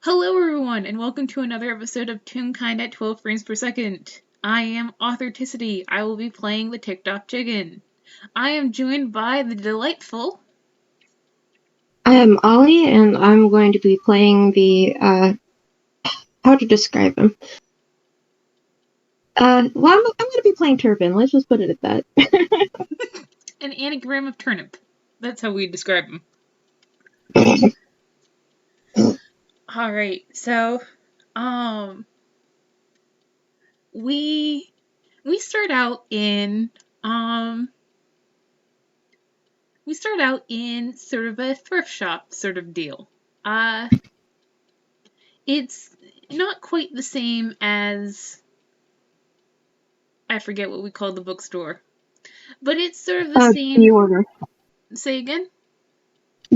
Hello everyone, and welcome to another episode of Toonkind at 12 frames per second. I am Authenticity. I will be playing the TikTok chicken. I am joined by the delightful... I am Ollie, and I'm going to be playing the, how to describe him? Well, I'm going to be playing Turpin, let's just put it at that. an anagram of turnip. That's how we describe him. Alright, so, we start out in, sort of a thrift shop sort of deal. It's not quite the same as, I forget what we call the bookstore. But it's sort of the same. B-order. Say again?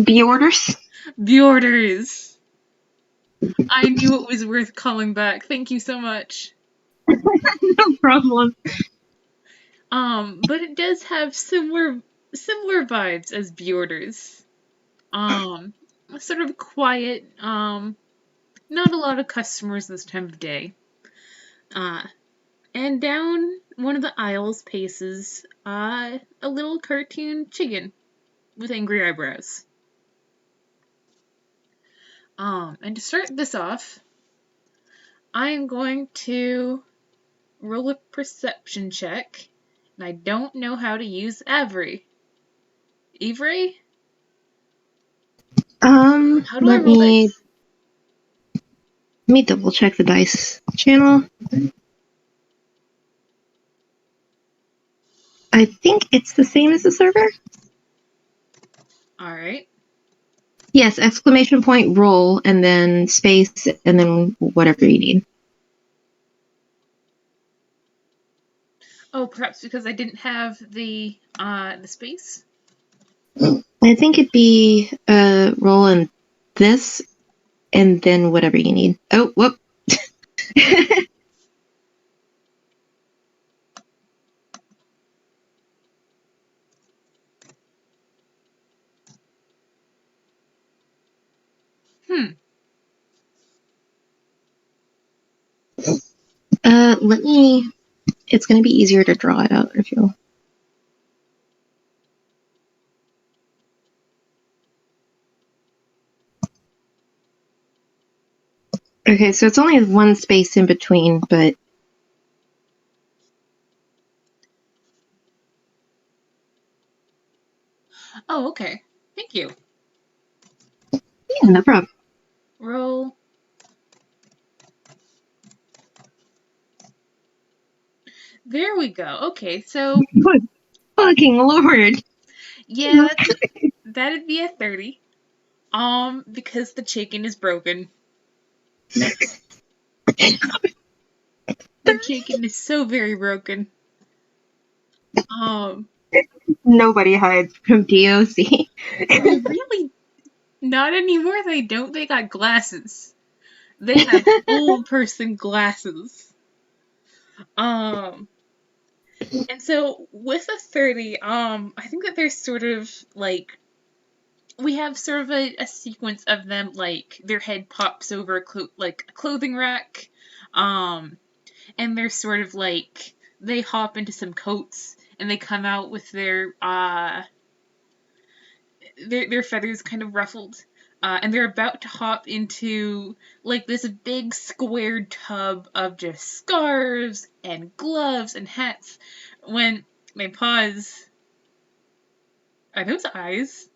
B-orders? Borders. I knew it was worth calling back. Thank you so much. No problem. But it does have similar vibes as Borders. Sort of quiet. Not a lot of customers this time of day. And down one of the aisles paces a little cartoon chicken with angry eyebrows. And to start this off, I am going to roll a perception check, and I don't know how to use Avery. Avery? How do I roll dice? Let me double check the dice channel. I think it's the same as the server. Alright. Yes, exclamation point roll, and then space, and then whatever you need. Oh, perhaps because I didn't have the space? I think it'd be roll in this, and then whatever you need. Oh, whoop. Let me. It's going to be easier to draw it out if you'll. Okay, so it's only one space in between, but. Oh, okay. Thank you. Yeah, no problem. Roll. There we go. Okay, so... Good fucking lord! Yeah, that'd be a 30. Because the chicken is broken. The chicken is so very broken. Nobody hides from DOC. They really... Not anymore, they don't. They got glasses. They have old person glasses. And so with a 30, I think that there's sort of like, we have sort of a sequence of them, like their head pops over like a clothing rack, and they're sort of like, they hop into some coats and they come out with their feathers kind of ruffled. And they're about to hop into like this big squared tub of just scarves and gloves and hats when they pause. Are those eyes?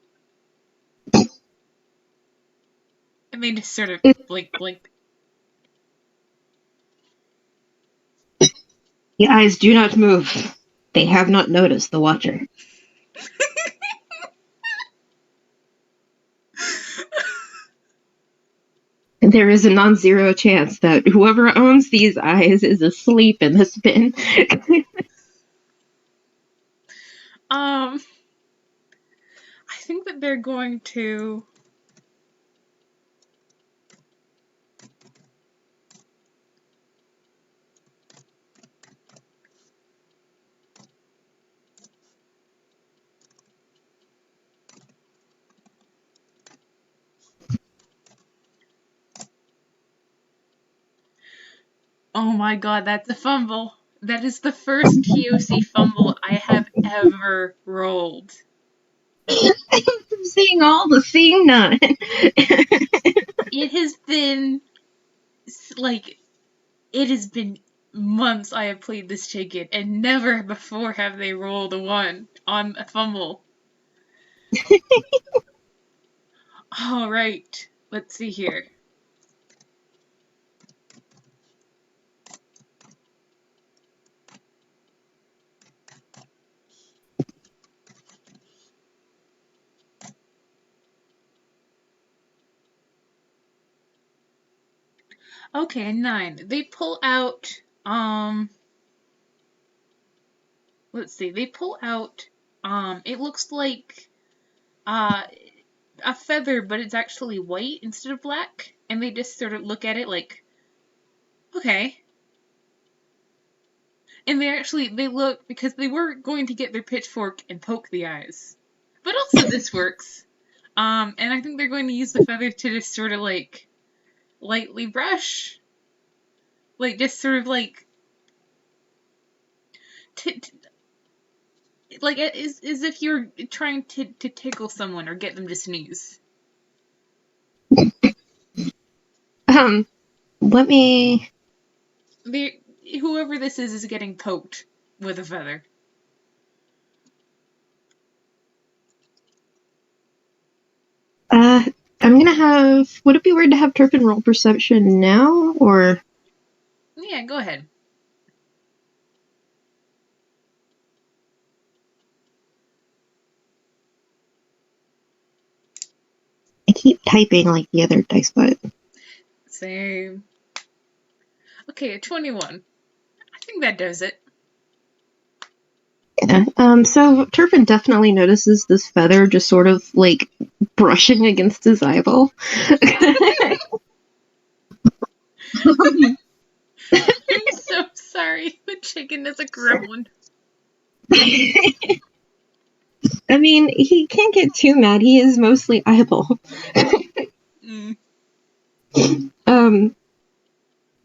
And they just sort of blink. The eyes do not move. They have not noticed the watcher. There is a non-zero chance that whoever owns these eyes is asleep in this bin. I think that they're going to... Oh my god, that's a fumble. That is the first TOC fumble I have ever rolled. I'm seeing all the seeing none. It has been like it has been months I have played this ticket, and never before have they rolled a 1 on a fumble. Alright, let's see here. Okay, 9. They pull out, let's see, they pull out, it looks like, a feather, but it's actually white instead of black, and they just sort of look at it like, okay. And they look, because they were going to get their pitchfork and poke the eyes. But also this works. And I think they're going to use the feather to just sort of like, lightly brush. Like, just sort of like, like, as if you're trying to tickle someone or get them to sneeze. Let me. Whoever this is getting poked with a feather. I'm gonna have. Would it be weird to have Turpin roll perception now, or? Yeah, go ahead. I keep typing like the other dice button. Same. Okay, a 21. I think that does it. Yeah. So Turpin definitely notices this feather just sort of like brushing against his eyeball. I'm so sorry. The chicken is a gremlin. I mean, he can't get too mad. He is mostly eyeball.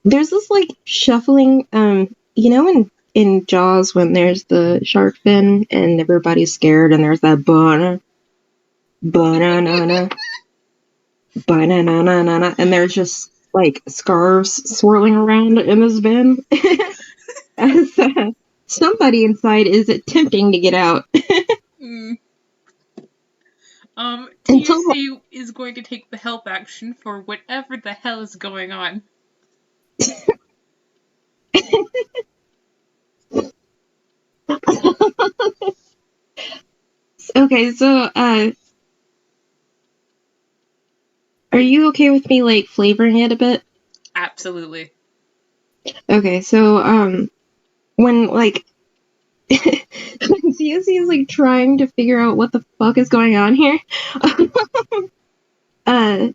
There's this like shuffling. You know, in Jaws when there's the shark fin and everybody's scared, and there's that banana, banana, banana, and there's just like scarves swirling around in this bin. As somebody inside is attempting to get out. TC is going to take the help action for whatever the hell is going on. Okay, so are you okay with me like flavoring it a bit? Absolutely. Okay, so when like when CSC is like trying to figure out what the fuck is going on here, as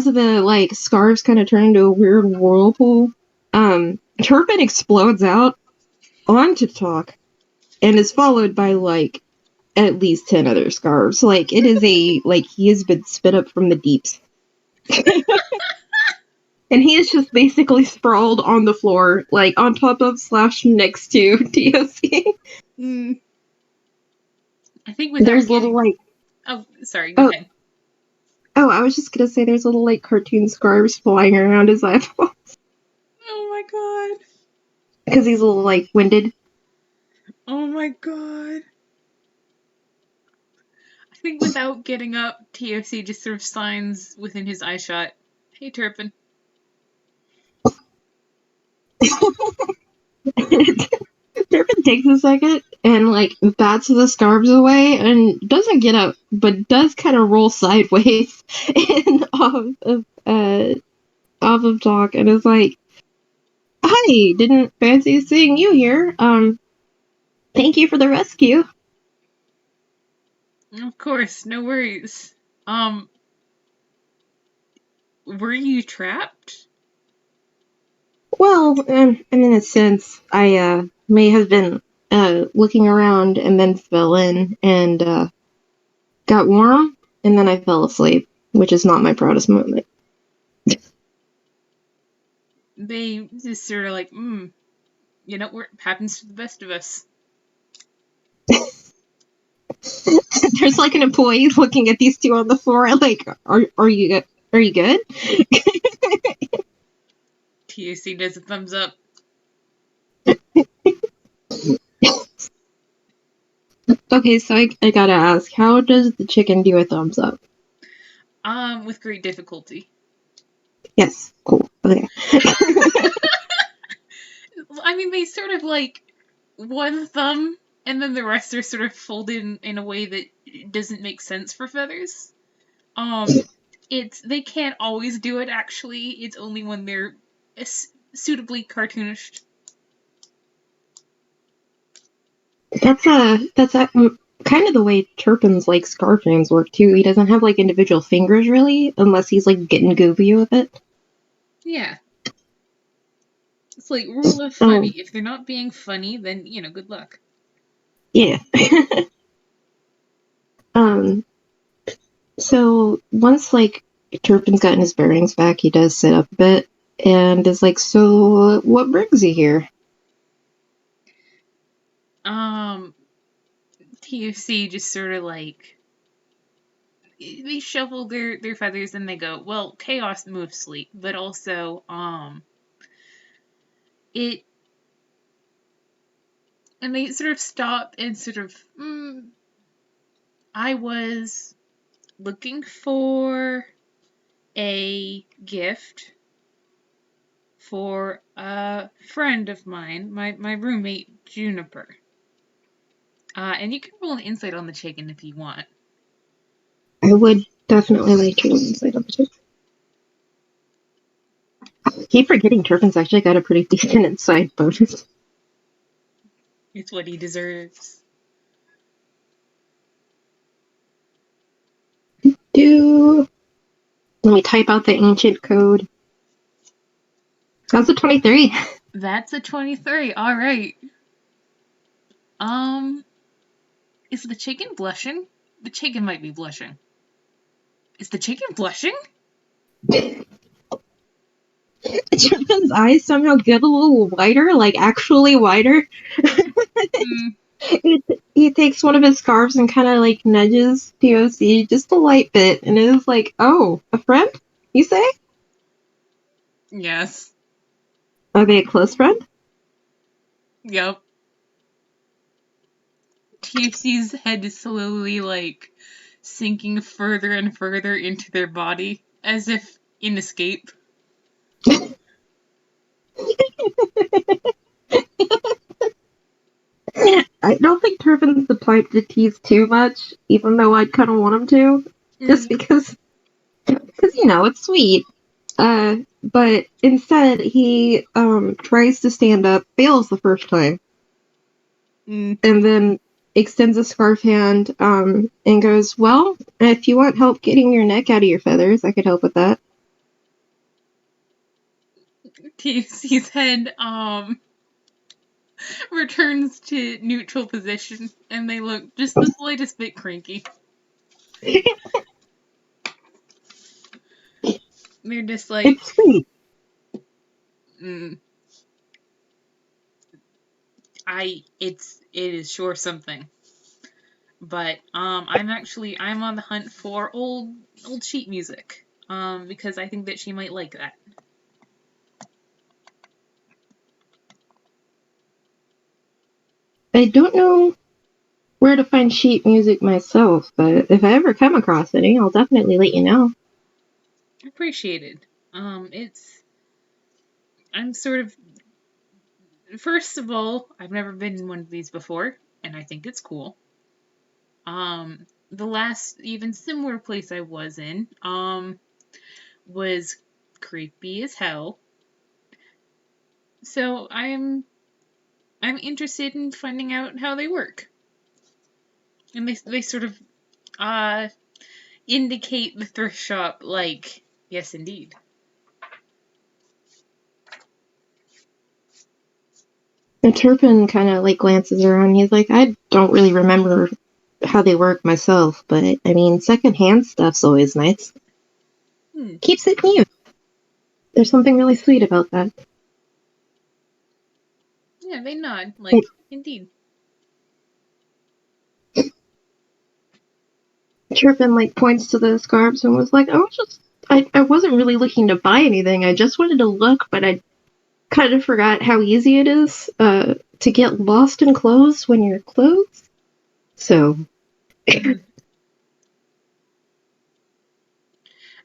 the like scarves kind of turn into a weird whirlpool, Turpin explodes out onto Talk and is followed by like at least 10 other scarves. Like it is like he has been spit up from the deeps. And he is just basically sprawled on the floor, like on top of / next to DOC. I think with there's little like. Oh, sorry. Go ahead. Oh, I was just gonna say there's little like cartoon scarves flying around his eyeballs. Oh my god. Because he's a little like winded. Oh my god. I think without getting up, TOC just sort of signs within his eye shot. Hey, Turpin. Turpin takes a second and like bats the scarves away and doesn't get up, but does kind of roll sideways and off of Talk and is like, "Hi, didn't fancy seeing you here. Thank you for the rescue." Of course, no worries. Were you trapped? Well, in a sense, I may have been looking around and then fell in and got warm, and then I fell asleep, which is not my proudest moment. they just sort of like, you know, what happens to the best of us. There's like an employee looking at these two on the floor, like, are you good? TAC does a thumbs up. Okay, so I gotta ask, how does the chicken do a thumbs up? With great difficulty. Yes, cool. Okay. I mean, they sort of like one thumb, and then the rest are sort of folded in a way that doesn't make sense for feathers. They can't always do it. Actually, it's only when they're suitably cartoonished. That's kind of the way Turpin's like scarf names work too. He doesn't have like individual fingers really, unless he's like getting goofy with it. Yeah. It's like rule of funny. If they're not being funny, then, you know, good luck. Yeah. So once like Turpin's gotten his bearings back, he does sit up a bit and is like, so what brings you here? TFC just sort of like, they shuffle their feathers and they go, well, chaos mostly, but also, and they sort of stop and sort of, I was looking for a gift for a friend of mine, my roommate, Juniper. And you can roll an insight on the chicken if you want. I would definitely like to roll insight on the chicken. I keep forgetting Turpin's actually got a pretty decent insight bonus. It's what he deserves. Let me type out the ancient code. That's a 23. That's a 23. All right. Is the chicken blushing? The chicken might be blushing. Is the chicken blushing? Turpin's eyes somehow get a little wider, like actually wider. He takes one of his scarves and kind of like nudges POC just a light bit, and it is like, oh, a friend, you say? Yes. Are they a close friend? Yep. TFC's head is slowly like sinking further and further into their body, as if in escape. I don't think Turpin's the type to tease too much, even though I'd kind of want him to, just because you know it's sweet. But instead he tries to stand up, fails the first time, and then extends a scarf hand and goes, "Well, if you want help getting your neck out of your feathers, I could help with that." TFC's head returns to neutral position, and they look just the slightest bit cranky. They're just like, it's sweet. It is sure something. But I'm on the hunt for old sheet music. Because I think that she might like that. I don't know where to find sheet music myself, but if I ever come across any, I'll definitely let you know. Appreciated. I'm sort of, first of all, I've never been in one of these before, and I think it's cool. The last even similar place I was in, was creepy as hell. So I'm interested in finding out how they work. And they sort of indicate the thrift shop like, yes indeed. And Turpin kind of like glances around. He's like, I don't really remember how they work myself, but I mean, secondhand stuff's always nice. Keeps it new. There's something really sweet about that. Yeah, they nod, like, indeed. Turpin like points to the scarves and was like, I wasn't really looking to buy anything. I just wanted to look, but I kind of forgot how easy it is to get lost in clothes when you're clothes. So I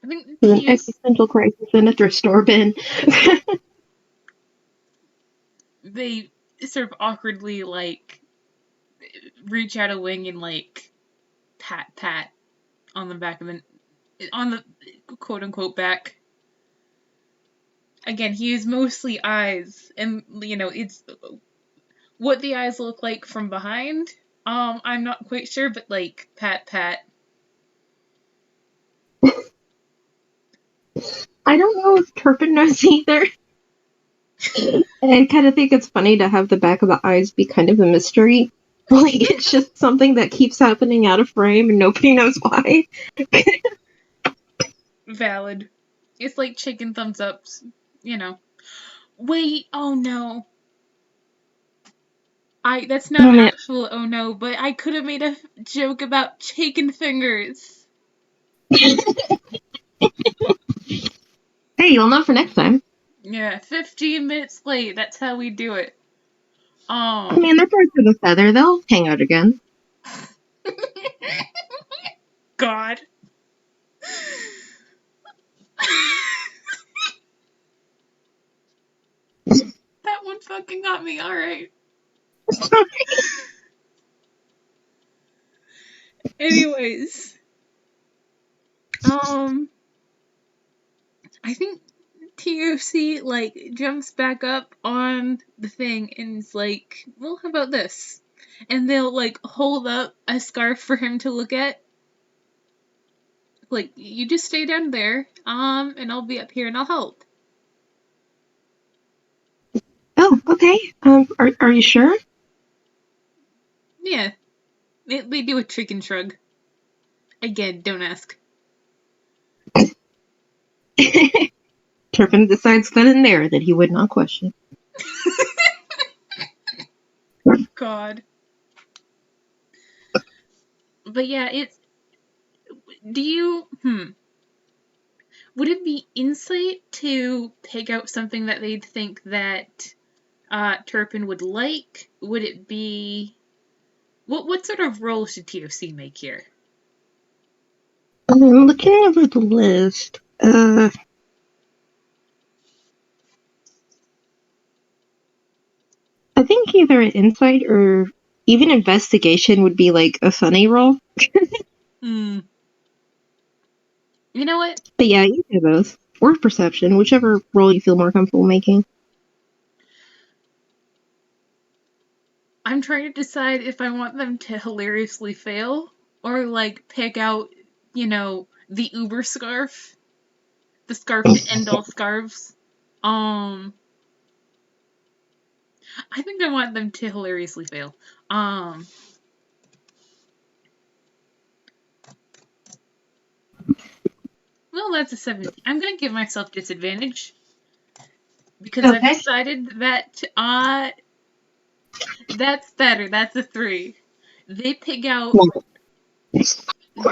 think an Tears, existential crisis in a thrift store bin. they sort of awkwardly, like, reach out a wing and, like, pat on the back of on the quote unquote back. Again, he is mostly eyes, and, it's what the eyes look like from behind. I'm not quite sure, but, like, pat. I don't know if Turpin knows either. I kind of think it's funny to have the back of the eyes be kind of a mystery. Like, it's just something that keeps happening out of frame and nobody knows why. Valid. It's like chicken thumbs ups, you know. Wait, oh no. That's not an actual oh no, but I could have made a joke about chicken fingers. Hey, you'll know for next time. Yeah, 15 minutes late. That's how we do it. I mean, they're birds of a feather. They'll hang out again. God. That one fucking got me. All right. Anyways, I think TOC like jumps back up on the thing and is like, "Well, how about this?" And they'll like hold up a scarf for him to look at. Like, you just stay down there, and I'll be up here and I'll help. Oh, okay. Are you sure? Yeah, they do a chicken shrug. Again, don't ask. Turpin decides then and there that he would not question. God. But yeah, do you, would it be insight to pick out something that they'd think that Turpin would like? Would it be, what sort of role should TOC make here? I'm looking over the list. I think either insight or even investigation would be like a funny role. You know what? But yeah, either of those. Or perception, whichever role you feel more comfortable making. I'm trying to decide if I want them to hilariously fail or like pick out, the Uber scarf, the scarf to end all scarves. I think I want them to hilariously fail. Well, that's a 17. I'm gonna give myself disadvantage because I've decided that that's better. That's a 3. They pick out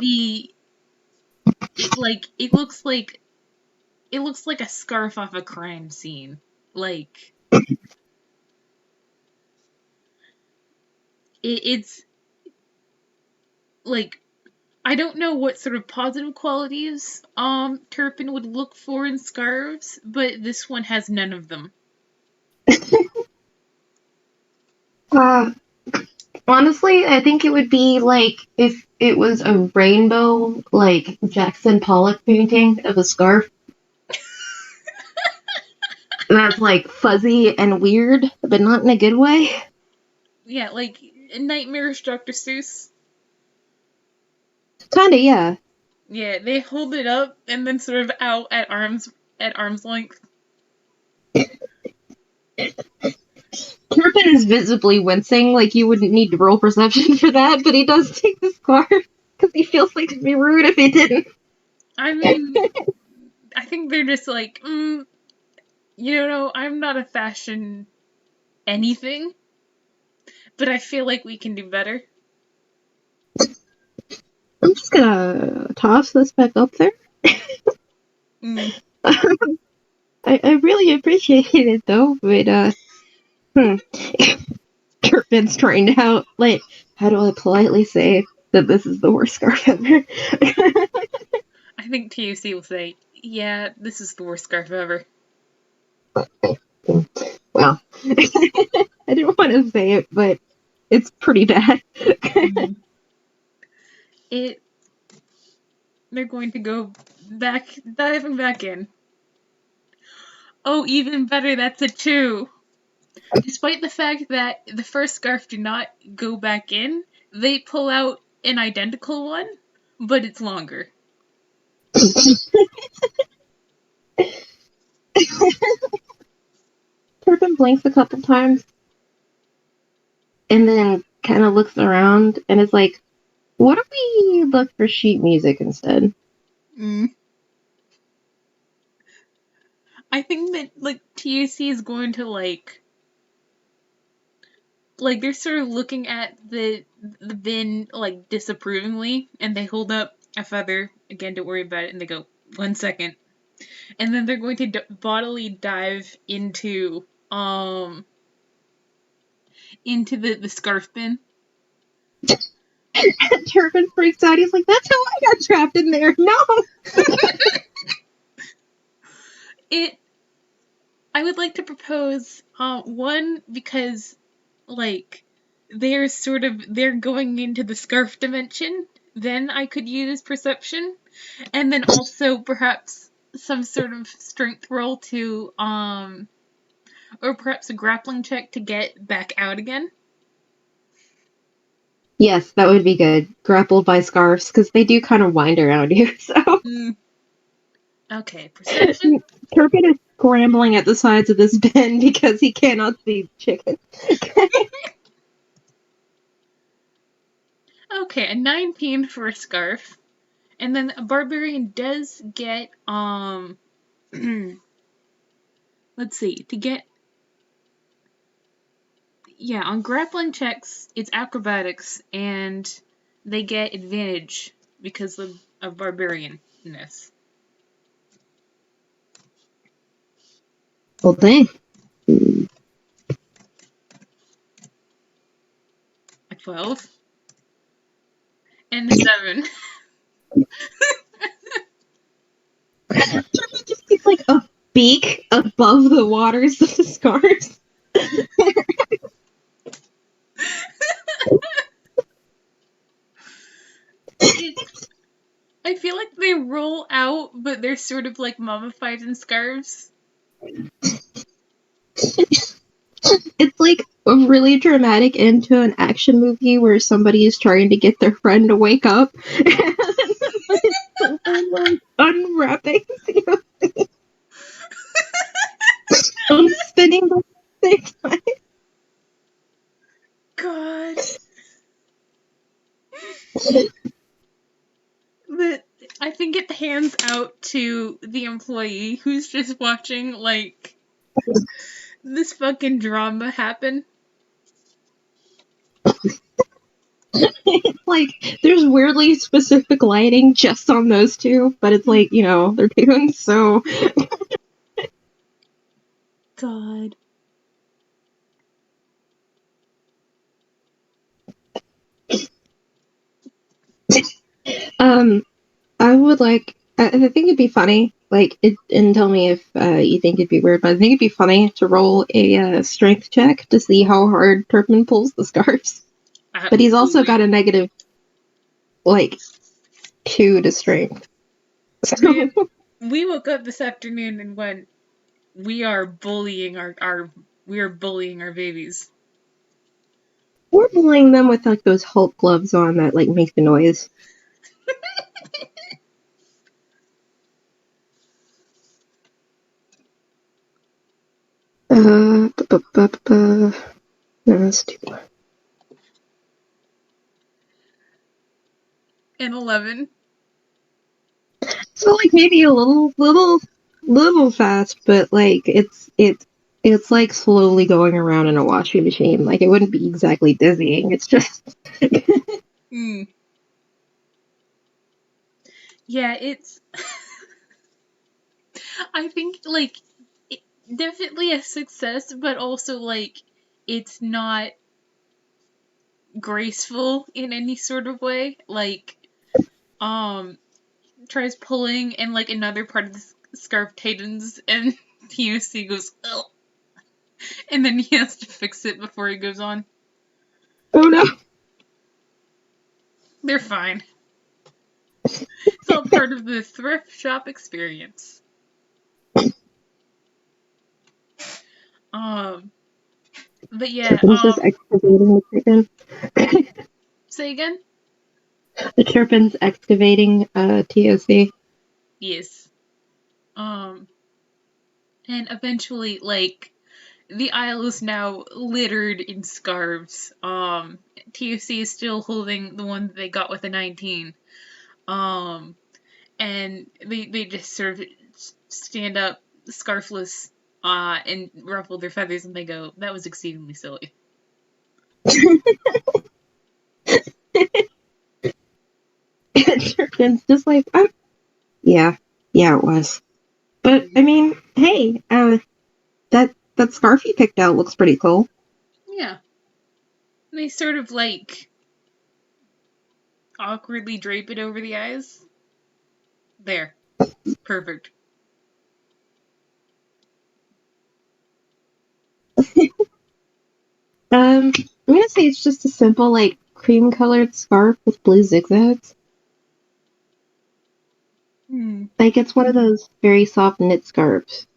the it looks like a scarf off a crime scene. Like it's like I don't know what sort of positive qualities Turpin would look for in scarves, but this one has none of them. Honestly, I think it would be like if it was a rainbow, like Jackson Pollock painting of a scarf. That's like fuzzy and weird, but not in a good way. Yeah, like Nightmarish Dr. Seuss. Kinda, yeah. Yeah, they hold it up and then sort of out at arm's length. Turpin is visibly wincing, like you wouldn't need to roll perception for that, but he does take the scarf because he feels like it'd be rude if he didn't. I mean, I think they're just like, I'm not a fashion anything, but I feel like we can do better. I'm just gonna toss this back up there. Mm. I really appreciate it though, but hmm. Turpin's trying to how do I politely say that this is the worst scarf ever? I think TUC will say, yeah, this is the worst scarf ever. Well, I didn't want to say it, but it's pretty bad. Mm. It. They're going to go diving back in. Oh, even better, that's a 2. Despite the fact that the first scarf did not go back in, they pull out an identical one, but it's longer. Turpin blinks a couple times and then kind of looks around and is like, what if we look for sheet music instead? Mm. I think that like TUC is going to like they're sort of looking at the bin like disapprovingly, and they hold up a feather again. Don't worry about it, and they go 1 second, and then they're going to bodily dive into the scarf bin. Turpin freaks out. He's like, that's how I got trapped in there. No! It. I would like to propose one because like they're going into the scarf dimension. Then I could use perception, and then also perhaps some sort of strength roll to or perhaps a grappling check to get back out again. Yes, that would be good. Grappled by scarves, because they do kind of wind around you, so. Mm. Okay, perception. Turpin is scrambling at the sides of this bin because he cannot see the chicken. Okay, a 19 for a scarf, and then a barbarian does get let's see, to get yeah, on grappling checks, it's acrobatics, and they get advantage because of barbarianness. Well, dang. A 12 and a 7. Turpin just gets like a beak above the waters of the scarves. I feel like they roll out, but they're sort of like mummified in scarves. It's like a really dramatic end to an action movie where somebody is trying to get their friend to wake up. And like unwrapping the spinning the same time. God. But I think it hands out to the employee who's just watching, like, this fucking drama happen. It's like there's weirdly specific lighting just on those two, but it's like, they're tunes, so God. I would I think it'd be funny, and tell me if you think it'd be weird, but I think it'd be funny to roll a strength check to see how hard Turpin pulls the scarves. But he's also got a negative, 2 to strength. So, We woke up this afternoon and went, we are bullying our babies. we're bullying them with those Hulk gloves on that make the noise. No, that's too much. And 11. So maybe a little fast, but it's It's like slowly going around in a washing machine. Like, it wouldn't be exactly dizzying. It's just. Mm. Yeah, it's. I think, like, it, definitely a success, but also, like, it's not graceful in any sort of way. Like, um, tries pulling, and, like, another part of the scarf tightens, and TUC goes, ugh. And then he has to fix it before he goes on. Oh no! They're fine. It's all part of the thrift shop experience. Um, but yeah, Turpin's just excavating the Turpin. say again? The Turpin's excavating TOC. Yes. Um, and eventually, like, the aisle is now littered in scarves. TUC is still holding the one that they got with a 19. Um, and they just sort of stand up scarfless, and ruffle their feathers, and they go, that was exceedingly silly. Turpin's just like, yeah, yeah, it was. But I mean, hey, that scarf you picked out looks pretty cool. Yeah. They sort of, like, awkwardly drape it over the eyes. There. Perfect. I'm gonna say it's just a simple, like, cream colored scarf with blue zigzags. Hmm. Like, it's one of those very soft knit scarves.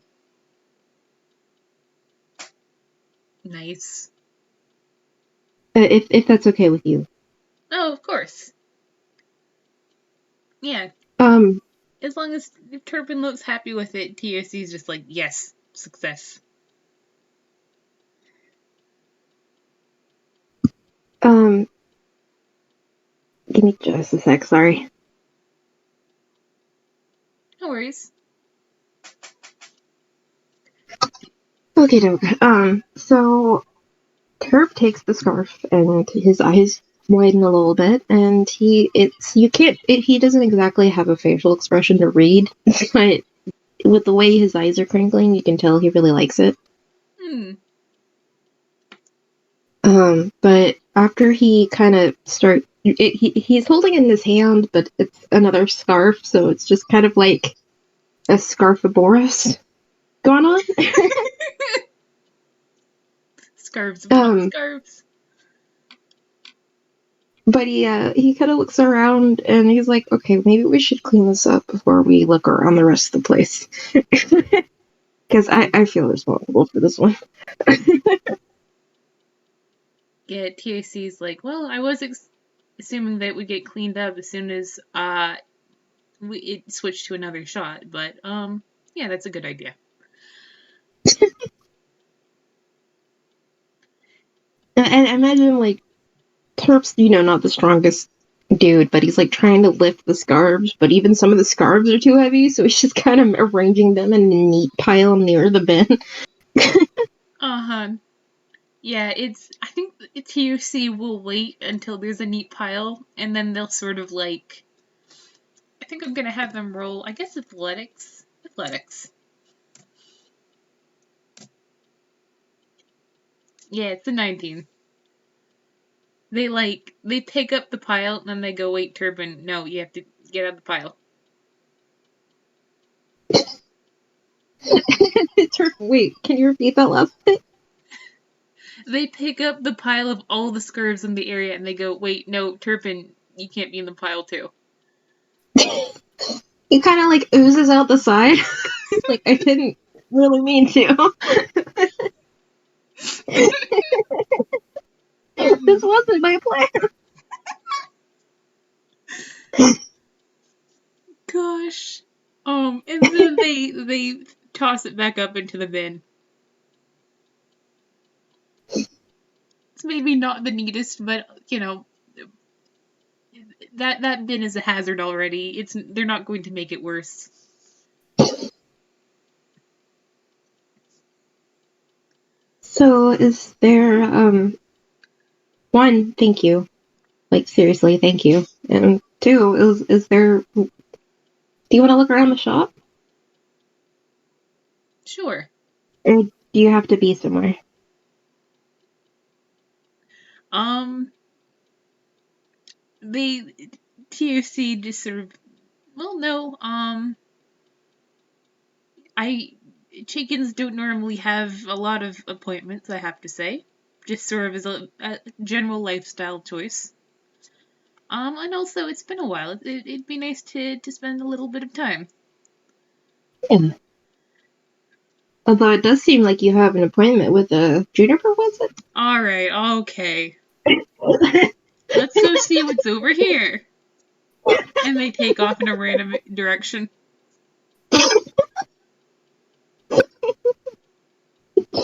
Nice. If that's okay with you. Oh, of course. Yeah. Um, As long as Turpin looks happy with it, TOC's just like, yes, success. um, give me just a sec, sorry. No worries. Okay, so Turp takes the scarf and his eyes widen a little bit, and he doesn't exactly have a facial expression to read, but with the way his eyes are crinkling, you can tell he really likes it. Hmm. But after he kind of he's holding it in his hand, but it's another scarf, so it's just kind of like a scarfivorous going on. Scarves upon um, scarves. but he kind of looks around and he's like, okay, maybe we should clean this up before we look around the rest of the place. Because I feel responsible for this one. Yeah, TAC's like, well, I was assuming that it would get cleaned up as soon as it switched to another shot, but yeah, that's a good idea. And imagine, like, Terp's, not the strongest dude, but he's like trying to lift the scarves, but even some of the scarves are too heavy, so he's just kind of arranging them in a neat pile near the bin. Uh-huh. Yeah, I think TUC will wait until there's a neat pile, and then they'll sort of like, I think I'm gonna have them roll, I guess athletics. Athletics. Yeah, it's a 19. They take up the pile, and then they go, wait, Turpin, no, you have to get out of the pile. Wait, can you repeat that last bit? They pick up the pile of all the scarves in the area, and they go, wait, no, Turpin, you can't be in the pile too. He kind of like oozes out the side. Like, I didn't really mean to. This wasn't my plan. Gosh. And then they toss it back up into the bin. It's maybe not the neatest, but that bin is a hazard already. They're not going to make it worse. So is there, one, thank you. Like, seriously, thank you. And two, is there, do you want to look around the shop? Sure. Or do you have to be somewhere? Um, they TOC just sort of, well, no. I chickens don't normally have a lot of appointments, I have to say. Just sort of as a general lifestyle choice. And also it's been a while. It'd be nice to spend a little bit of time. Yeah. Although it does seem like you have an appointment with a juniper, was All right, okay. it? Let's go see what's over here. And they take off in a random direction.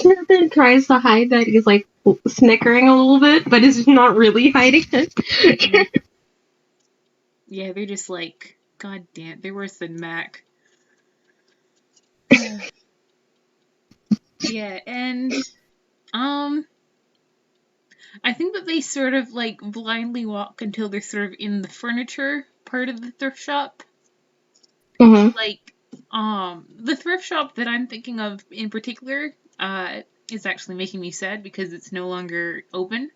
Turpin tries to hide that he's like snickering a little bit, but is not really hiding it. Mm-mm. Yeah, they're just like, God damn, they're worse than Mac. Yeah, and um, I think that they sort of like blindly walk until they're sort of in the furniture part of the thrift shop. Mm-hmm. Like, the thrift shop that I'm thinking of in particular, is actually making me sad because it's no longer open.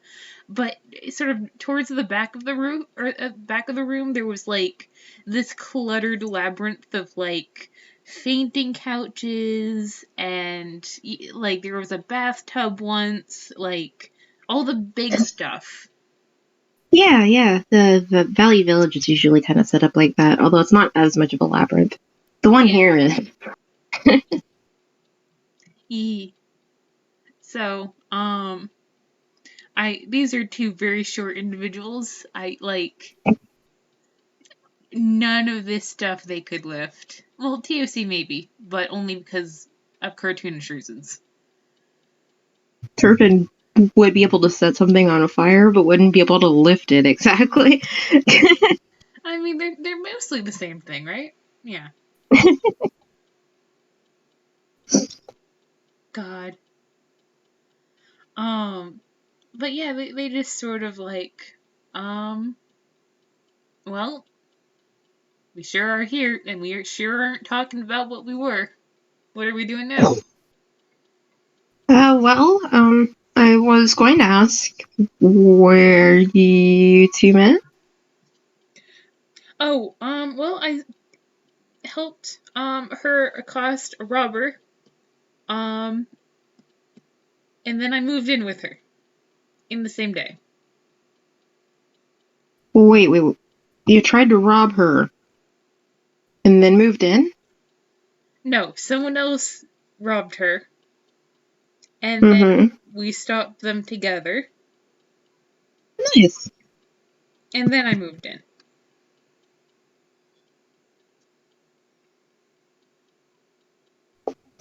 But sort of towards the back of the room, or back of the room, there was like this cluttered labyrinth of like fainting couches and like there was a bathtub once, like all the big stuff. Yeah, yeah. The Valley Village is usually kind of set up like that, although it's not as much of a labyrinth. The one Yeah. here is. E. So, I these are two very short individuals. I like none of this stuff they could lift. Well, TOC maybe, but only because of cartoonish reasons. Turpin would be able to set something on a fire, but wouldn't be able to lift it exactly. I mean, they're mostly the same thing, right? Yeah. God. Um, but yeah, they just sort of like, um, well, we sure are here, and we sure aren't talking about what we were. What are we doing now? I was going to ask where you two met. Oh, well, I helped her accost a robber, um, and then I moved in with her in the same day. Wait. You tried to rob her and then moved in? No, someone else robbed her, and then Mm-hmm. we stopped them together, Nice. and then I moved in.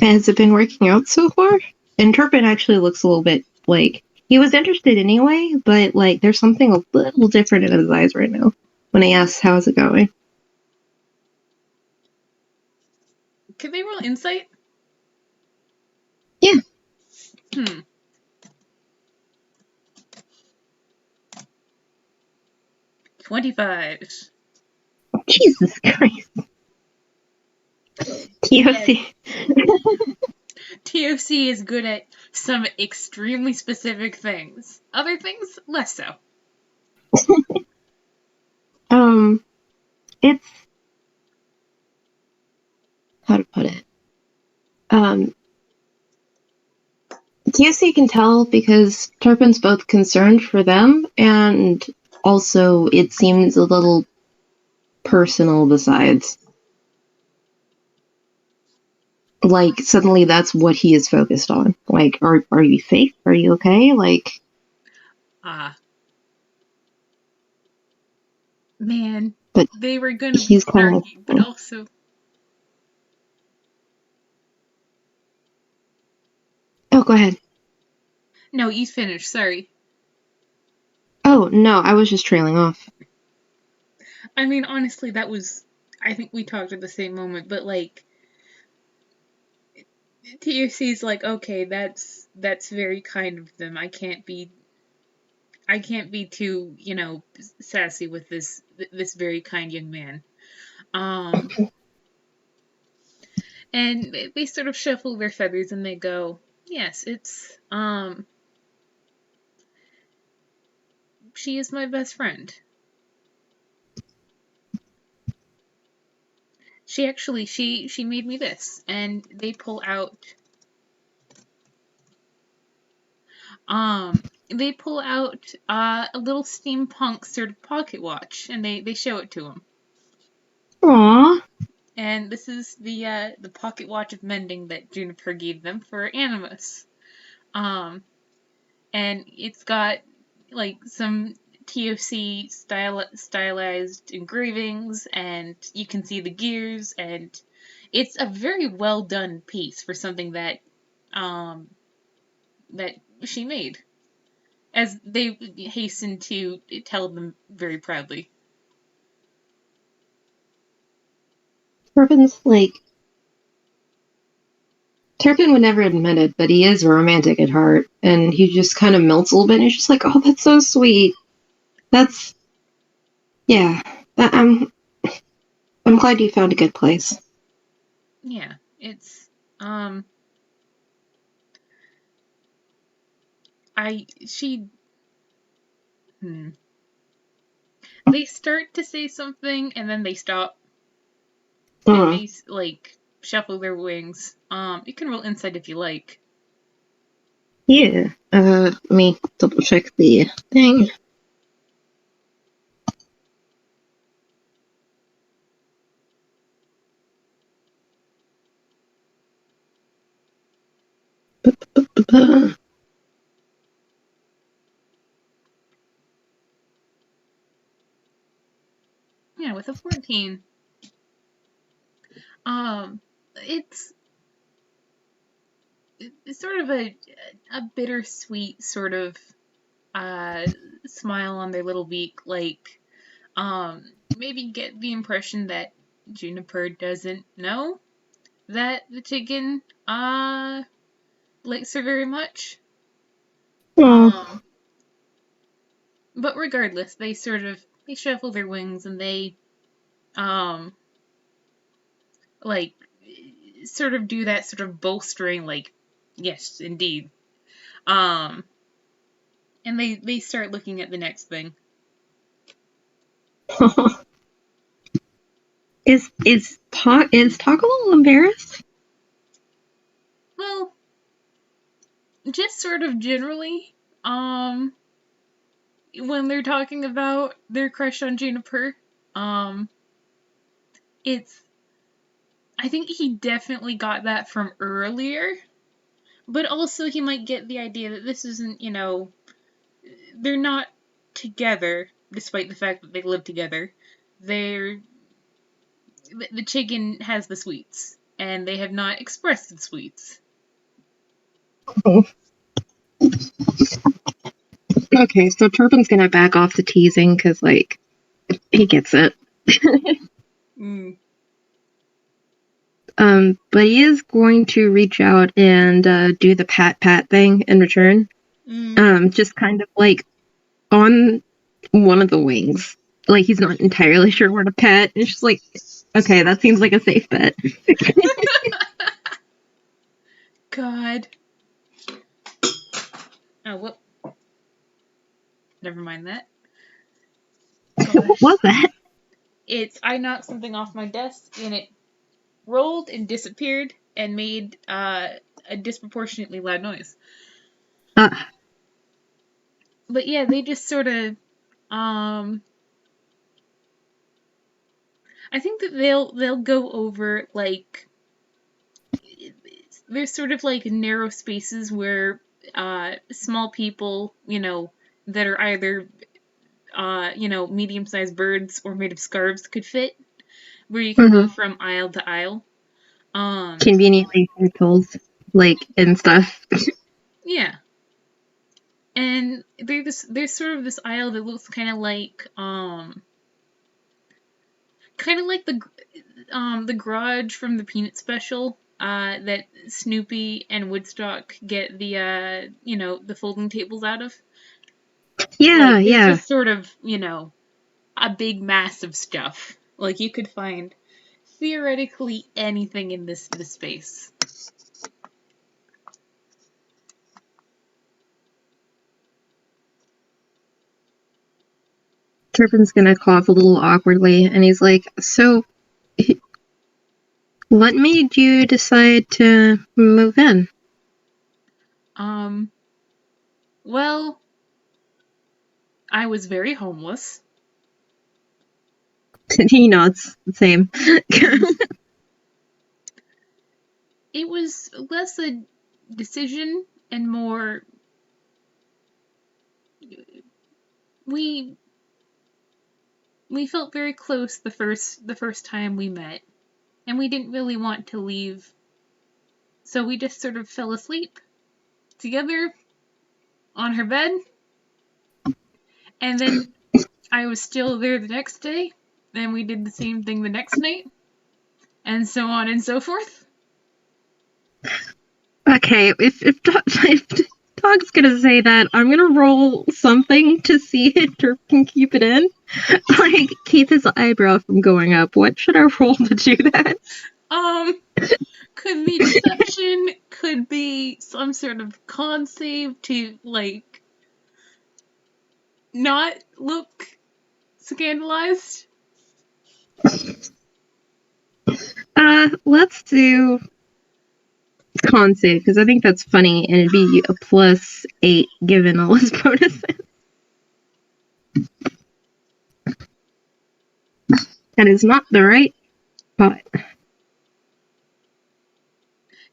Has it been working out so far? And Turpin actually looks a little bit like he was interested anyway, but like there's something a little different in his eyes right now when he asks how's it going. Can they roll insight? Yeah. Hmm. 25. Jesus Christ. Yeah, TOC. TOC is good at some extremely specific things. Other things, less so. um, it's how to put it. Um, TOC can tell because Turpin's both concerned for them and also it seems a little personal besides. Like suddenly that's what he is focused on. Like, are you safe? Are you okay? Like, Ah, man. but They were gonna be he's kind snarky, but of. also. Oh, go ahead. No, you finished, sorry. Oh no, I was just trailing off. I mean, honestly, that was. I think we talked at the same moment, but like. TFC's like, okay, that's very kind of them. I can't be too, sassy with this very kind young man. Um, and they sort of shuffle their feathers and they go, yes, it's she is my best friend. She actually she made me this, and they pull out they pull out a little steampunk sort of pocket watch, and they show it to him. Aww. And this is the pocket watch of mending that Juniper gave them for Animus. Um, and it's got like some TOC stylized engravings, and you can see the gears, and it's a very well done piece for something that that she made. As they hasten to tell them very proudly. Turpin's like Turpin would never admit it, but he is romantic at heart, and he just kind of melts a little bit. And he's just like, "Oh, that's so sweet. That's yeah. I'm glad you found a good place." Yeah, it's I she they start to say something and then they stop and they like shuffle their wings. You can roll insight if you like. Yeah. Let me double check the thing. Yeah, with a 14. Um, it's it's sort of a bittersweet sort of uh smile on their little beak, like maybe get the impression that Juniper doesn't know that the chicken likes her very much. Oh. But regardless, they shuffle their wings and they um like sort of do that sort of bolstering, like, yes, indeed. Um and they start looking at the next thing. Is Talk a little embarrassed? Well, just sort of generally, when they're talking about their crush on Juniper, um, it's I think he definitely got that from earlier, but also he might get the idea that this isn't, they're not together, despite the fact that they live together. They're the chicken has the sweets, and they have not expressed the sweets. Oh. Okay, so Turpin's gonna back off the teasing because, like, he gets it. But he is going to reach out and do the pat thing in return. Just kind of like on one of the wings. Like he's not entirely sure where to pet. It's just like, okay, that seems like a safe bet. God. Oh, whoop. Never mind that. What was that? I knocked something off my desk and it rolled and disappeared and made a disproportionately loud noise. But yeah, they just sort of I think that they'll go over, like, there's sort of like narrow spaces where small people, that are either medium-sized birds or made of scarves could fit, where you can go from aisle to aisle. Conveniently tools, like, and stuff. Yeah. And there's sort of this aisle that looks kind of like the garage from the Peanut special, that Snoopy and Woodstock get the folding tables out of. Yeah, Like, they're yeah. just sort of, a big mass of stuff. Like, you could find theoretically anything in this space. Turpin's gonna cough a little awkwardly, and he's like, "So, what made you decide to move in?" Well, I was very homeless. He nods. Same. It was less a decision and more we we felt very close the first time we met, and we didn't really want to leave, so we just sort of fell asleep together on her bed, and then I was still there the next day, then we did the same thing the next night, and so on and so forth. Okay, if Dog's gonna say that, I'm gonna roll something to see if Turp can keep it in. Like, keep his eyebrow from going up. What should I roll to do that? Could be deception, could be some sort of con save to, like, not look scandalized. Let's do con save, because I think that's funny, and it'd be a +8 given all his bonuses. That is not the right spot.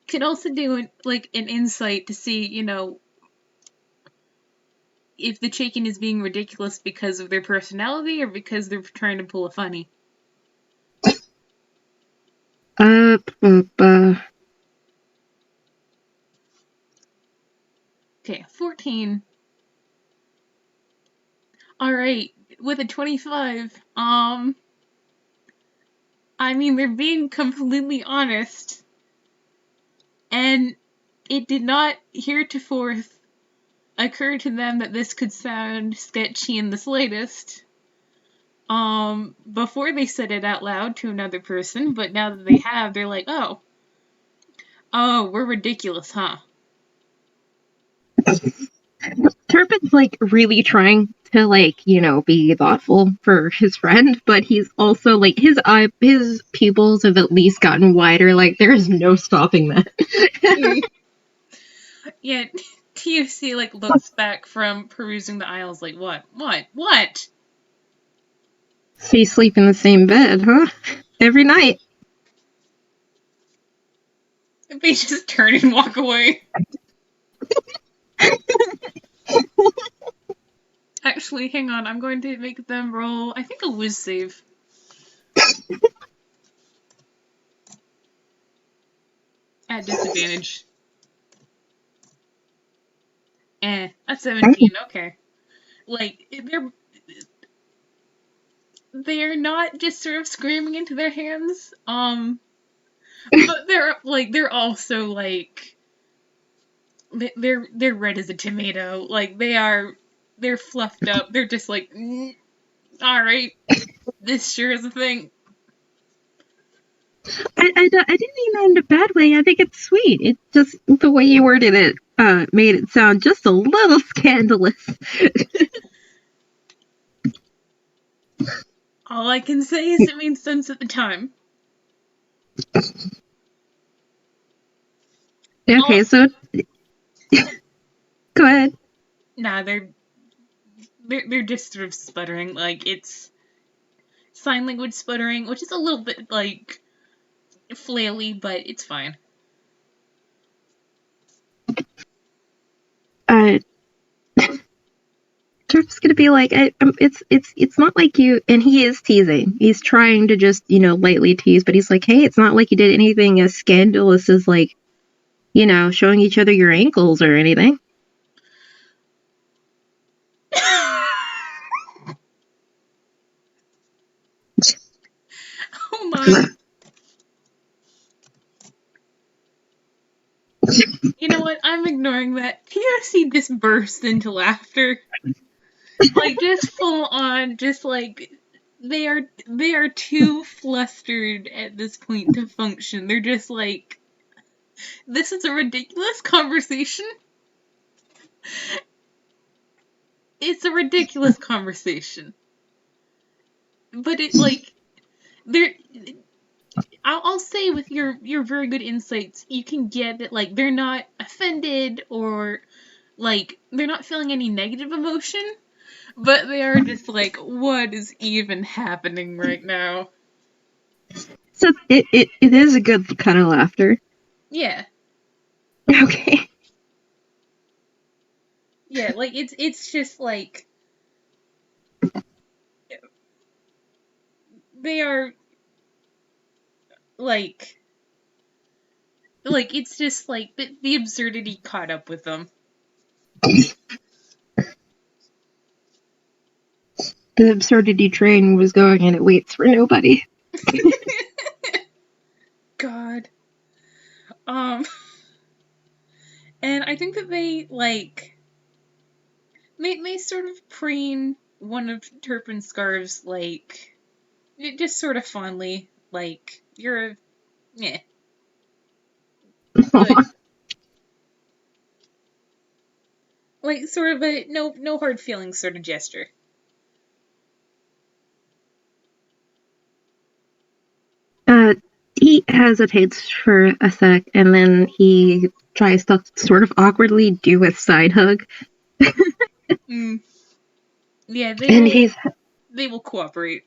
Could also do like an insight to see, if the chicken is being ridiculous because of their personality or because they're trying to pull a funny. Uh, Okay, 14. All right, with a 25. I mean, they're being completely honest, and it did not heretofore occur to them that this could sound sketchy in the slightest. Before they said it out loud to another person, but now that they have, they're like, oh, we're ridiculous, huh? Turpin's like really trying to be thoughtful for his friend, but he's also like his pupils have at least gotten wider. Like there's no stopping that. Yeah, TFC like looks back from perusing the aisles like, what? So you sleep in the same bed, huh? Every night. They just turn and walk away. Actually, hang on, I'm going to make them roll, I think, a whiz save. At disadvantage. That's 17, okay. Like, they're not just sort of screaming into their hands, but they're also like, they're red as a tomato. Like, they're fluffed up. They're just like, all right, this sure is a thing. I didn't mean that in a bad way. I think it's sweet. It's just the way you worded it made it sound just a little scandalous. All I can say is it made sense at the time. Okay, so go ahead. Nah, they're just sort of sputtering. Like, it's sign language sputtering, which is a little bit like flaily, but it's fine. Turp's gonna be like, it's not like you, and he is teasing. He's trying to just lightly tease, but he's like, hey, it's not like you did anything as scandalous as showing each other your ankles or anything. Hold on. You know what? I'm ignoring that. TOC just burst into laughter. Like, just full on, just like, they are too flustered at this point to function. They're just like, this is a ridiculous conversation. It's a ridiculous conversation. But it, like, there... I'll say with your very good insights, you can get that, like, they're not offended or, like, they're not feeling any negative emotion, but they are just like, what is even happening right now? So it is a good kind of laughter. Yeah. Okay. Yeah, like, it's just like, they are, like, it's just like, the absurdity caught up with them. The absurdity train was going and it waits for nobody. God. And I think that they, like, they sort of preen one of Turpin Scarves, like, just sort of fondly, like, you're a, yeah. Good. Like, sort of a no hard feelings sort of gesture. He hesitates for a sec and then he tries to sort of awkwardly do a side hug. Yeah, And they will cooperate.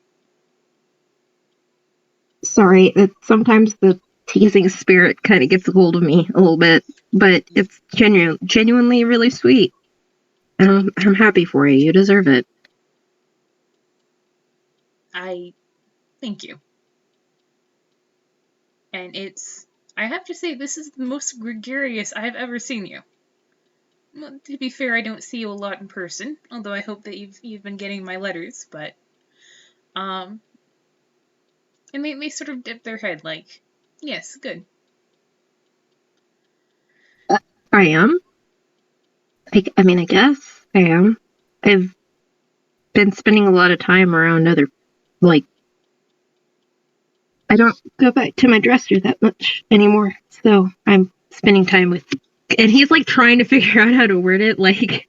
sorry, sometimes the teasing spirit kind of gets a hold of me a little bit, but it's genuinely really sweet. I'm happy for you. You deserve it. I thank you. And I have to say, this is the most gregarious I've ever seen you. Well, to be fair, I don't see you a lot in person, although I hope that you've been getting my letters, but, and they sort of dip their head like, yes, good. I am. I mean, I guess I am. I've been spending a lot of time around other, like, I don't go back to my dresser that much anymore, so I'm spending time with, and he's like trying to figure out how to word it, like,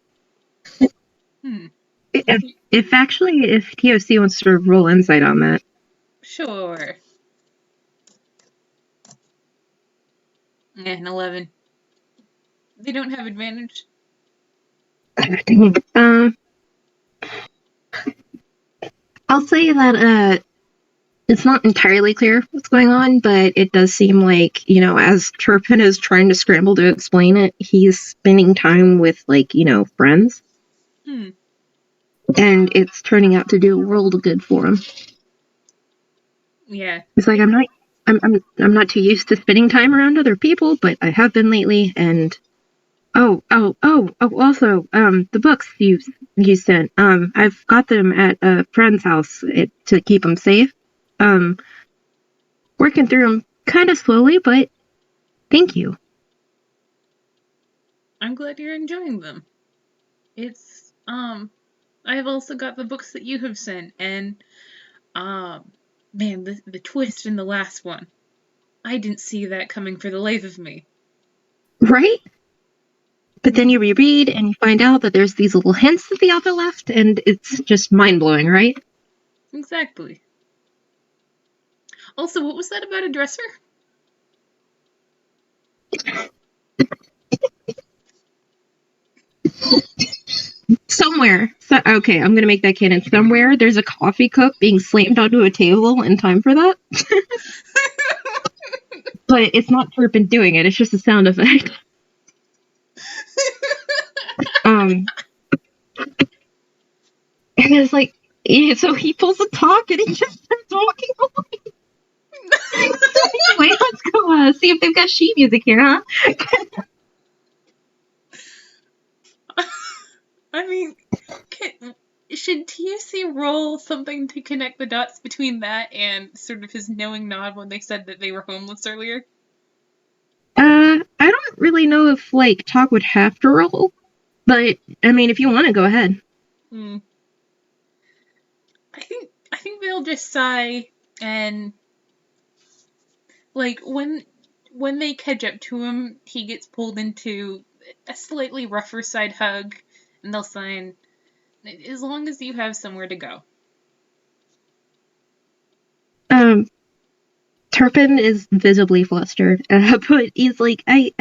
if TOC wants to roll insight on that. Sure. Yeah, an 11. They don't have advantage. I'll say that it's not entirely clear what's going on, but it does seem like, as Turpin is trying to scramble to explain it, he's spending time with, like, friends. And it's turning out to do a world of good for him. Yeah. It's like, I'm not too used to spending time around other people, but I have been lately, and also, the books you sent, I've got them at a friend's house to keep them safe. Working through them kind of slowly, but thank you. I'm glad you're enjoying them. It's, I have also got the books that you have sent, and, man, the twist in the last one. I didn't see that coming for the life of me. Right? But then you reread and you find out that there's these little hints that the author left, and it's just mind-blowing, right? Exactly. Also, what was that about a dresser? Somewhere. Okay, I'm gonna make that canon. Somewhere there's a coffee cup being slammed onto a table in time for that. But it's not Turpin doing it, it's just a sound effect. And it's like, so he pulls a talk and he just starts walking away. Anyway, let's go see if they've got sheet music here, huh? I mean, should TUC roll something to connect the dots between that and sort of his knowing nod when they said that they were homeless earlier? I don't don't really know if, like, Talk would have to roll, but, I mean, if you want to, go ahead. I think they'll just sigh and, like, when they catch up to him, he gets pulled into a slightly rougher side hug, and they'll sign, as long as you have somewhere to go. Turpin is visibly flustered, but he's like, I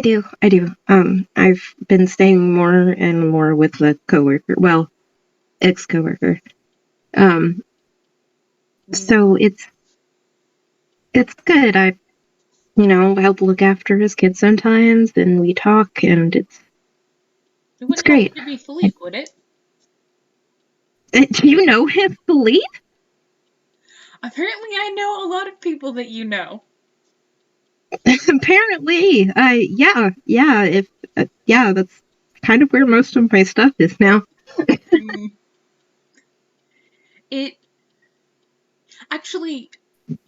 do. I've been staying more and more with the coworker, well, ex-coworker. So it's good. I, help look after his kids sometimes, and we talk, and It wouldn't great. have to be Philippe, would it? Do you know him, Philippe? Apparently, I know a lot of people that you know. Apparently, that's kind of where most of my stuff is now. Actually,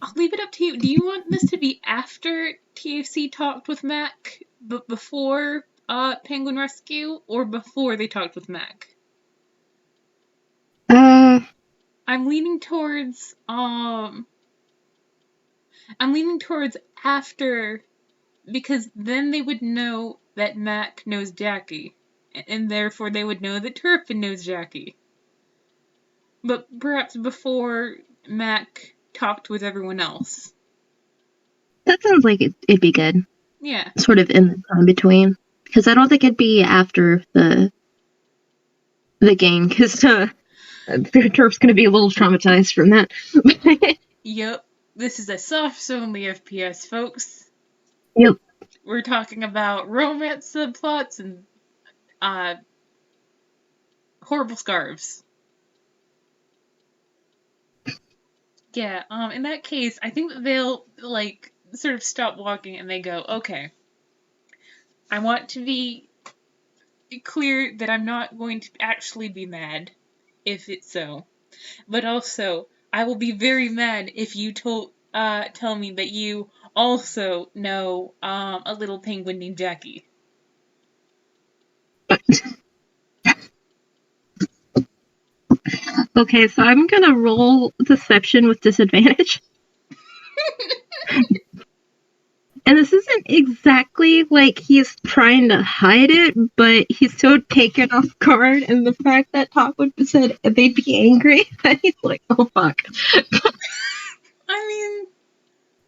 I'll leave it up to you. Do you want this to be after TFC talked with Mac, but before Penguin Rescue, or before they talked with Mac? I'm leaning towards after, because then they would know that Mac knows Jackie, and therefore they would know that Turpin knows Jackie. But perhaps before Mac talked with everyone else. That sounds like it'd be good. Yeah. Sort of in the time between. Because I don't think it'd be after the game, because Turf's going to be a little traumatized from that. Yep. This is a softs-only FPS, folks. Yep. We're talking about romance subplots and horrible scarves. Yeah, in that case, I think that they'll, like, sort of stop walking and they go, okay, I want to be clear that I'm not going to actually be mad if it's so. But also, I will be very mad if you tell me that you also know a little penguin named Jackie. Okay, so I'm gonna roll deception with disadvantage. And this isn't exactly like he's trying to hide it, but he's so taken off guard, and the fact that Talkwood said they'd be angry, that he's like, oh fuck. I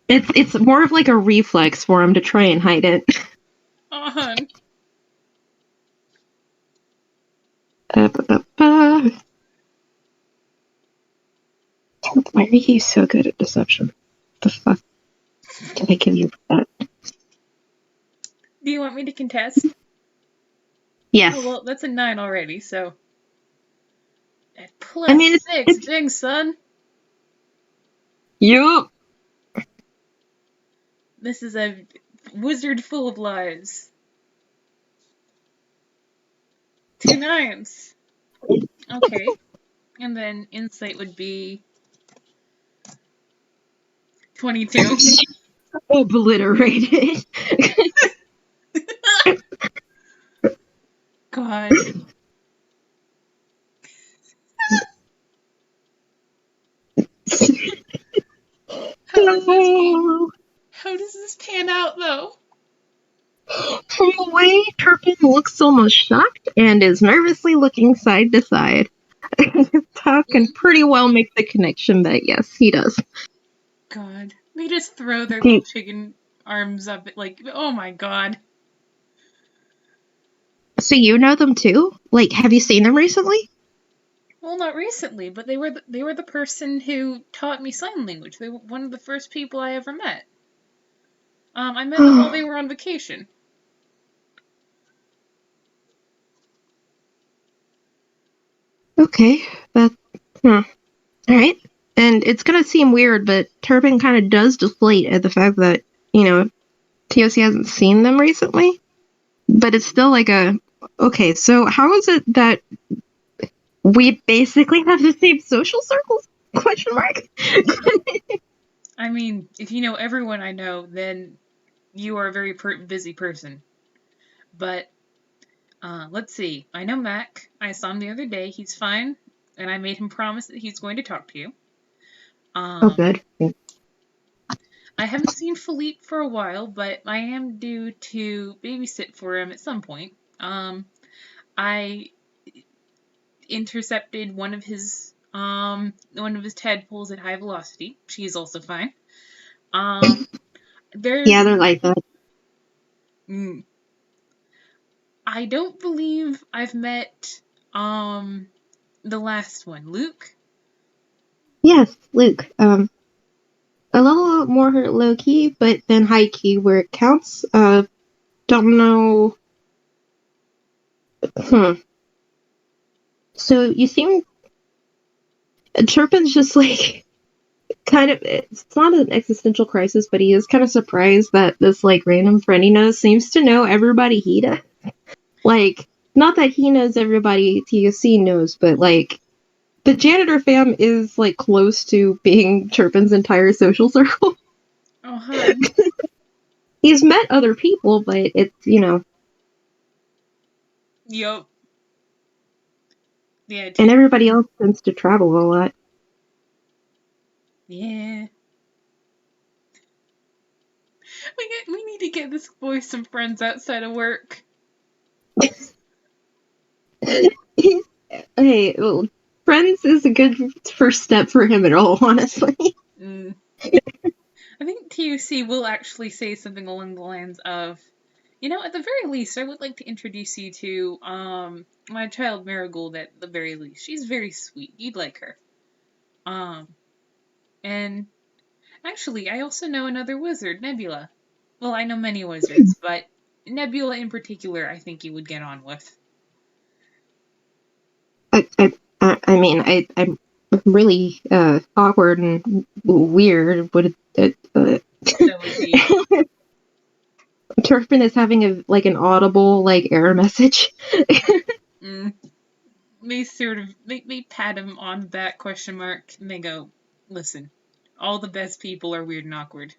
mean, it's more of like a reflex for him to try and hide it. Why are you so good at deception? The fuck did I give you that? Do you want me to contest? Yes. Oh, well, that's a 9 already, so. At plus 6, dang, son. Yup. This is a wizard full of lies. 2 9s. Okay. And then insight would be 22. Obliterated. God. How does this pan out, though? From the way Turpin looks almost shocked and is nervously looking side to side, Talk can pretty well make the connection that yes, he does. God. They just throw their little chicken arms up, like, oh my god. So you know them too? Like, have you seen them recently? Well, not recently, but they were the person who taught me sign language. They were one of the first people I ever met. I met them while they were on vacation. Okay, alright. And it's gonna seem weird, but Turpin kind of does deflate at the fact that, TOC hasn't seen them recently. But it's still like okay, so how is it that we basically have the same social circles? Question mark. I mean, if you know everyone I know, then you are a very busy person. But let's see. I know Mac. I saw him the other day. He's fine, and I made him promise that he's going to talk to you. Oh, Um, good. I haven't seen Philippe for a while, but I am due to babysit for him at some point. I intercepted one of his tadpoles at high velocity. She's also fine. Yeah, There's they're like that. mm, I don't believe I've met the last one, Luke. Yes, Luke. A little more low key, but then high key where it counts. Don't know. Hmm. So you seem Turpin's just like kind of. It's not an existential crisis, but he is kind of surprised that this like random friend he knows seems to know everybody he does. Like, not that he knows everybody TSC knows, but like the janitor fam is like close to being Turpin's entire social circle. Oh, hi. He's met other people, but it's. Yup. Yeah, And everybody else tends to travel a lot. yeah. We need to get this boy some friends outside of work. Hey, well, Friends is a good first step for him at all, honestly. Mm. I think TUC will actually say something along the lines of, at the very least, I would like to introduce you to my child Marigold. At the very least, she's very sweet. You'd like her. And actually, I also know another wizard, Nebula. Well, I know many wizards, but Nebula in particular, I think you would get on with. I'm really awkward and weird. So is he. Turpin is having an audible error message. Mm. They pat him on the back question mark and they go, listen, all the best people are weird and awkward.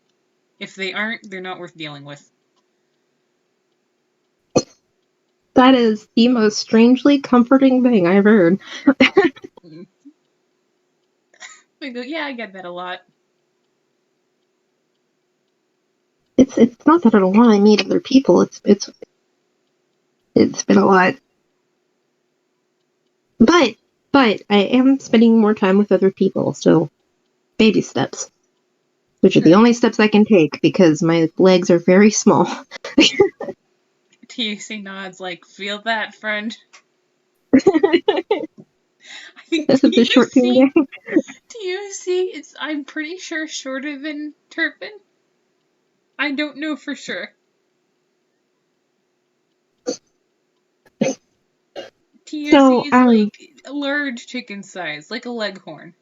If they aren't, they're not worth dealing with. That is the most strangely comforting thing I've heard. Mm. They go, yeah, I get that a lot. It's not that I don't want to meet other people. It's been a lot. But I am spending more time with other people, so baby steps. Which are the only steps I can take because my legs are very small. TUC nods like, feel that, friend. I think That's a bit short to me. TUC is, I'm pretty sure, shorter than Turpin. I don't know for sure. TUC So, is like a large chicken size, like a leghorn.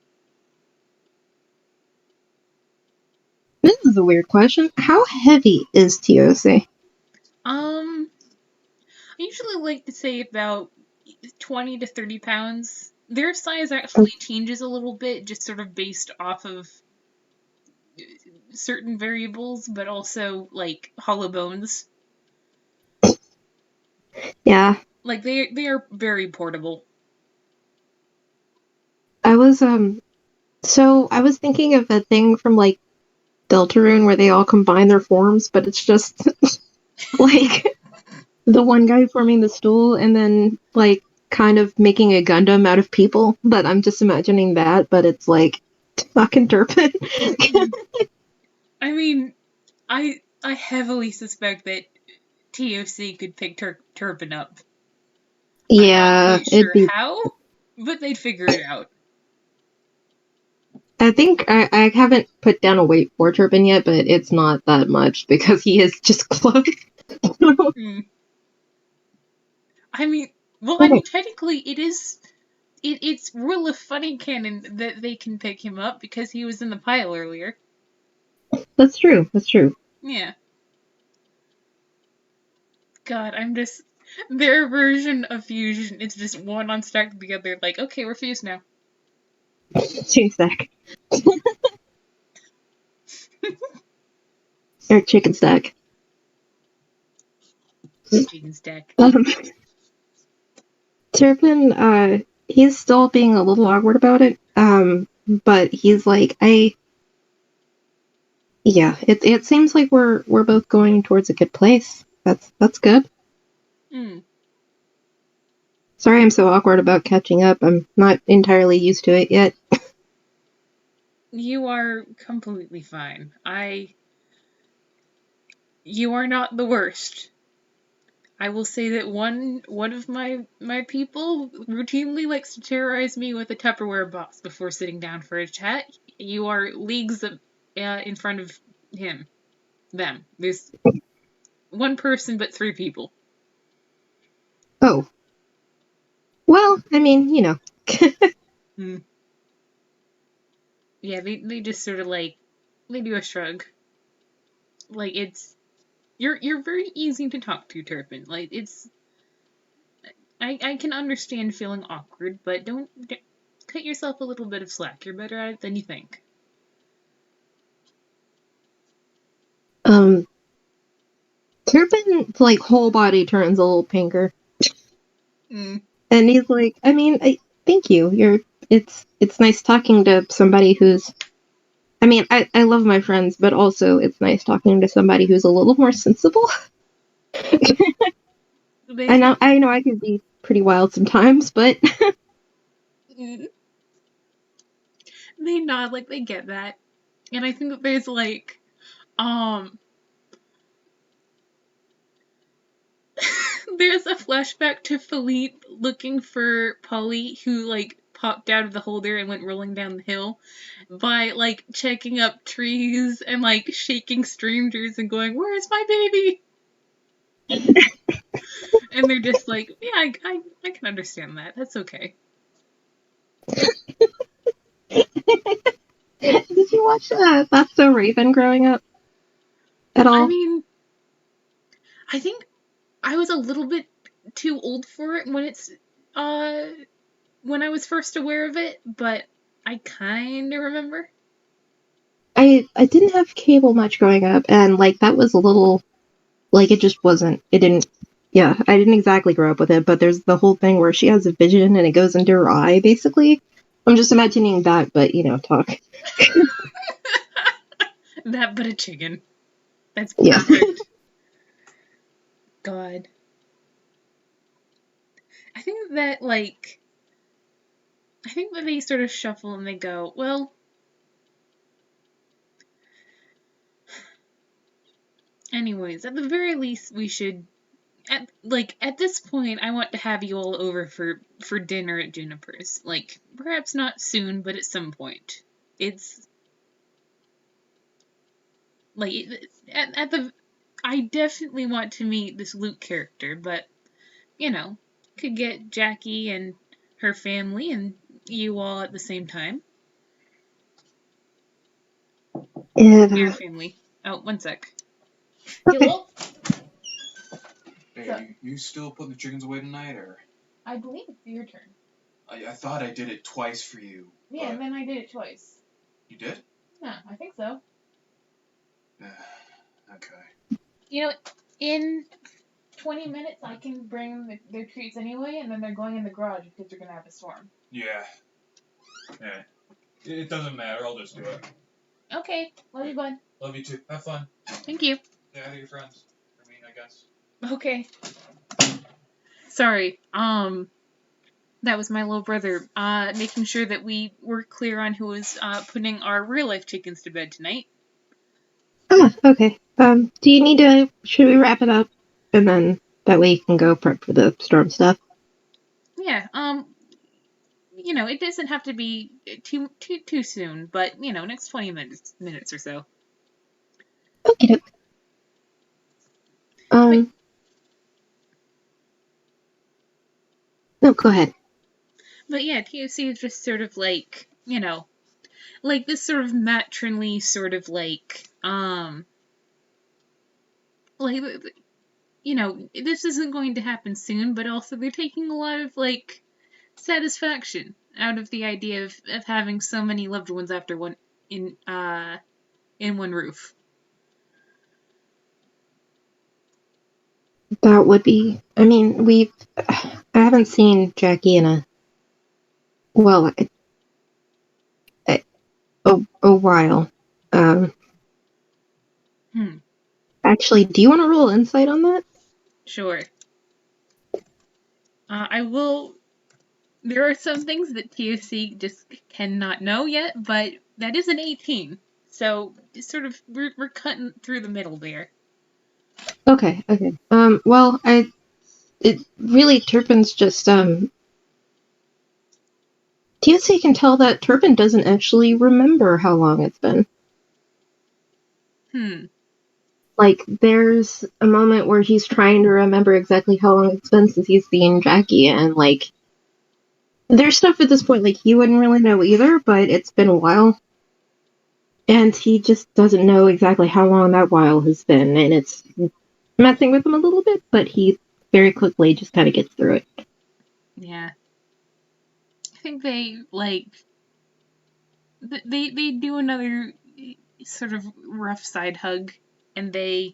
this is a weird question. How heavy is TOC? I usually like to say about 20 to 30 pounds. Their size actually changes a little bit, just sort of based off of certain variables, but also like hollow bones. Yeah. Like they are very portable. I was I was thinking of a thing from Deltarune where they all combine their forms, but it's just like the one guy forming the stool and then kind of making a Gundam out of people. But I'm just imagining that, but it's fucking Turpin. I mean, I heavily suspect that TOC could pick Turpin up. I'm not Yeah, quite it'd sure be. how, but they'd figure it out. I think I haven't put down a weight for Turpin yet, but it's not that much because he is just close. Hmm. I mean, technically, it's rule of funny canon that they can pick him up because he was in the pile earlier. That's true. That's true. Yeah. God, their version of fusion. It's just one on stacked together. Like, okay, we're fused now. Chicken stack. Or chicken stack. Jeans deck. Um, Turpin, he's still being a little awkward about it. But he's like, yeah, it seems like we're both going towards a good place. That's good. Mm. Sorry I'm so awkward about catching up. I'm not entirely used to it yet. You are completely fine. You are not the worst. I will say that one of my people routinely likes to terrorize me with a Tupperware box before sitting down for a chat. You are leagues in front of them. There's one person but three people. Oh, well, I mean, you know. Hmm. Yeah, they just sort of like they do a shrug. Like you're very easy to talk to, Turpin. Like I can understand feeling awkward, but don't cut yourself a little bit of slack. You're better at it than you think. Um, Turpin's like whole body turns a little pinker, Mm. and he's like, I mean, thank you. It's nice talking to somebody who's. I mean, I love my friends, but also it's nice talking to somebody who's a little more sensible. They I know I can be pretty wild sometimes, but they nod like they get that, and I think that there's like um there's a flashback to Philippe looking for Polly, who like popped out of the holder and went rolling down the hill by like checking up trees and like shaking strangers and going, "Where's my baby?" And they're just like, "Yeah, I can understand that. That's okay." did you watch That's So Raven growing up at I all? mean, I think I was a little bit too old for it uh when I was first aware of it, but I kind of remember. I didn't have cable much growing up, and like that was a little like it just wasn't. It didn't. Yeah, I didn't exactly grow up with it, but there's the whole thing where she has a vision and it goes into her eye, basically. I'm just imagining that, but you know, talk. That but a chicken. That's Yeah. perfect. God. I think that like I think that they sort of shuffle and they go, well, anyways, at the very least we should at this point I want to have you all over for dinner at Juniper's. Like perhaps not soon, but at some point. It's like at the I definitely want to meet this Luke character, but you know, could get Jackie and her family and you all at the same time. Your Yeah. family. Oh, one sec. Okay. Hello? Hey, So, you still putting the chickens away tonight, or? I believe it's your turn. I thought I did it twice for you. Yeah, and then I did it twice. You did? Yeah, I think so. Okay. You know, in 20 minutes I can bring their treats anyway, and then they're going in the garage because they're going to have a storm. Yeah. Yeah. It doesn't matter. I'll just do it. Okay, love you, bud. Love you too. Have fun. Thank you. Say hi to your friends. I mean, I guess. Okay. Sorry. That was my little brother, making sure that we were clear on who was, putting our real life chickens to bed tonight. Ah, okay. Do you need to? Should we wrap it up, and then that way you can go prep for the storm stuff? Yeah, you know, it doesn't have to be too soon, but you know, next 20 minutes or so. Okay. But Um. No, go ahead. but yeah, TOC is just sort of like, you know, like this sort of matronly sort of like you know, this isn't going to happen soon, but also they're taking a lot of like satisfaction out of the idea of having so many loved ones after one in one roof. That would be. I mean, I haven't seen Jackie in well, a, a while. Um, Hmm. Actually, do you want to roll insight on that? Sure. I will. There are some things that TOC just cannot know yet, but that is an 18. So, it's sort of, we're cutting through the middle there. Okay, okay. Well, it really Turpin's just TOC can tell that Turpin doesn't actually remember how long it's been. Hmm. Like, there's a moment where he's trying to remember exactly how long it's been since he's seen Jackie, and like, there's stuff at this point like he wouldn't really know either, but it's been a while. And he just doesn't know exactly how long that while has been, and it's messing with him a little bit, but he very quickly just kind of gets through it. Yeah. I think they, like, they do another sort of rough side hug, and they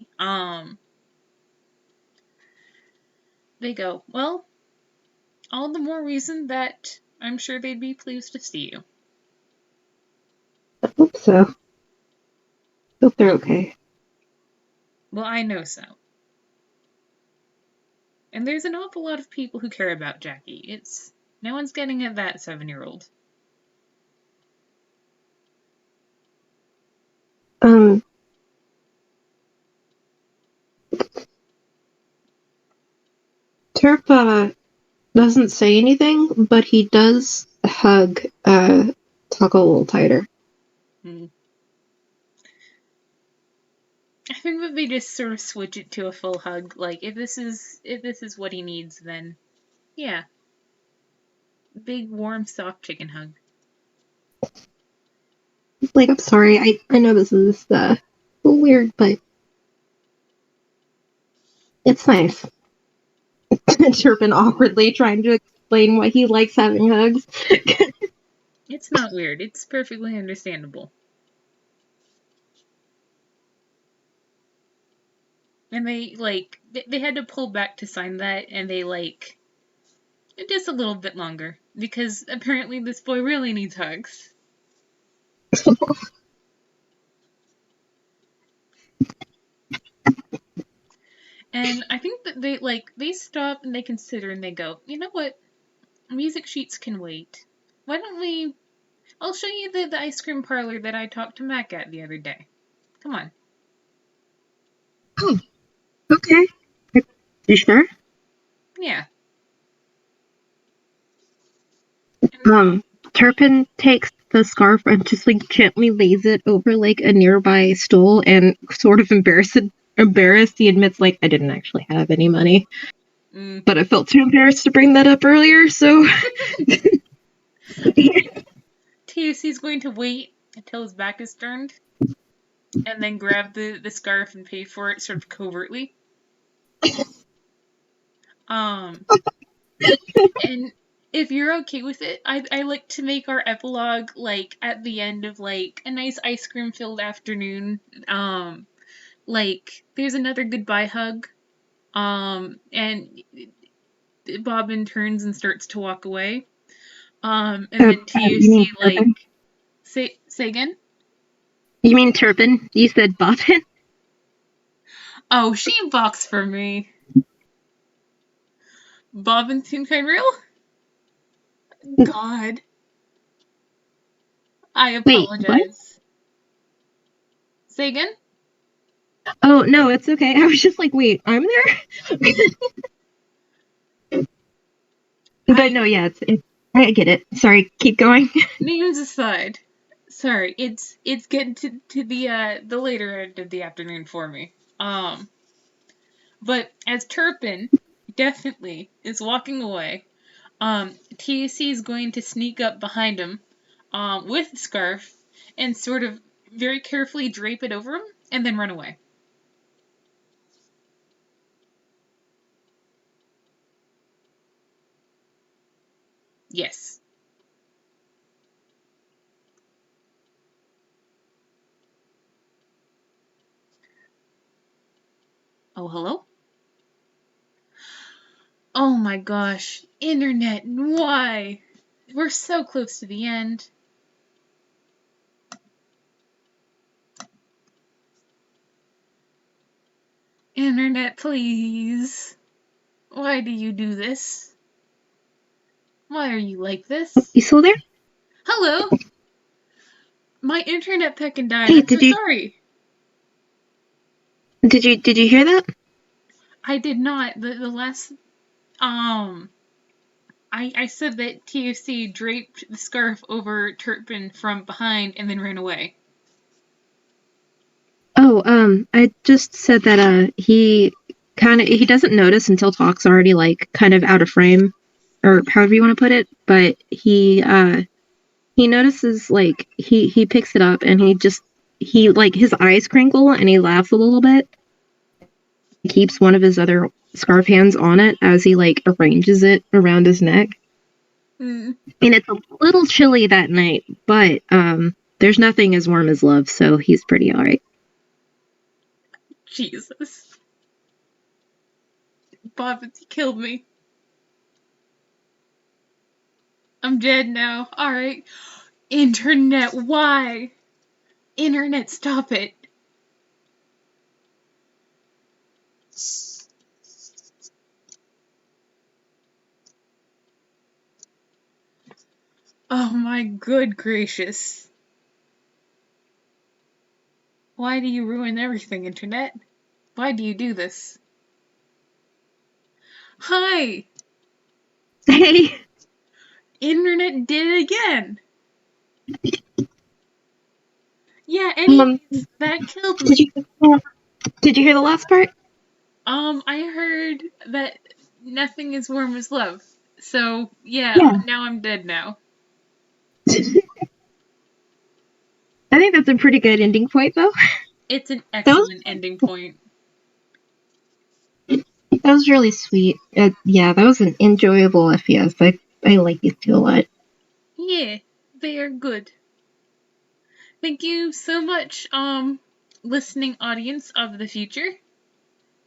go, well, all the more reason that I'm sure they'd be pleased to see you. I hope so. Hope they're okay. Well, I know so. And there's an awful lot of people who care about Jackie. It's no one's getting at that 7-year-old. Um, Terp doesn't say anything, but he does hug Tuck a little tighter. Hmm. I think that they just sort of switch it to a full hug. Like if this is what he needs, then yeah, big warm soft chicken hug. Like, I'm sorry, I know this is weird, but it's nice. Turpin awkwardly trying to explain why he likes having hugs. It's not weird. It's perfectly understandable. And they had to pull back to sign that, and they just a little bit longer because apparently this boy really needs hugs. And I think that they stop and they consider and they go, you know what? Music sheets can wait. Why don't we? I'll show you the ice cream parlor that I talked to Mac at the other day. Come on. Oh, okay. You sure? Yeah. Turpin takes the scarf and just like gently lays it over like a nearby stool and sort of embarrassed, he admits like I didn't actually have any money. Mm. But I felt too embarrassed to bring that up earlier, so TUC's going to wait until his back is turned and then grab the scarf and pay for it sort of covertly. Um, and if you're okay with it, I like to make our epilogue like at the end of like a nice ice cream filled afternoon. Like there's another goodbye hug. And Bobbin turns and starts to walk away. And then you mean TUC Turpin? say again. You mean Turpin? You said Bobbin? Oh, she boxed for me. Bobbin Toonkind real? God, I Wait, what? apologize. Say again. Oh no, it's okay. I was just like, wait, I'm there. But I no, yeah, I get it. Sorry, keep going. names aside. Sorry, it's getting to the later end of the afternoon for me. But as Turpin definitely is walking away, TC is going to sneak up behind him, with the scarf and sort of very carefully drape it over him and then run away. Yes. Oh, hello? Oh my gosh. Internet, why? We're so close to the end. Internet, please. Why do you do this? Why are you like this? You still there? Hello? My internet peckin' died. Hey, I'm so sorry. did you hear that? I did not. The last I said that TFC draped the scarf over Turpin from behind and then ran away. Oh, I just said that he doesn't notice until Talk's already like kind of out of frame, or however you want to put it, but he notices like he picks it up and he like his eyes crinkle and he laughs a little bit. He keeps one of his other scarf hands on it as he like arranges it around his neck. Mm, And it's a little chilly that night, but there's nothing as warm as love, so he's pretty alright. Jesus. Bob, you killed me. I'm dead now. Alright. Internet, why? Internet, stop it. Oh my good gracious. Why do you ruin everything, Internet? Why do you do this? Hi! Hey, Internet did it again! Yeah, um, anyways, that killed did me. did you hear the last part? I heard that nothing is warm as love. So, yeah, Yeah. now I'm dead now. I think that's a pretty good ending point, though. It's an That was excellent ending point. that was really sweet. Yeah, that was an enjoyable FPS. I like these two a lot. Yeah, they are good. Thank you so much, listening audience of the future.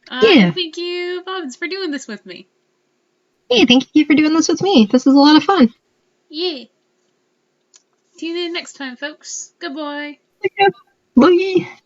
And Yeah. thank you, Bobs, for doing this with me. Hey, thank you for doing this with me. This was a lot of fun. Yeah. Tune in next time, folks. Goodbye. Okay. Bye.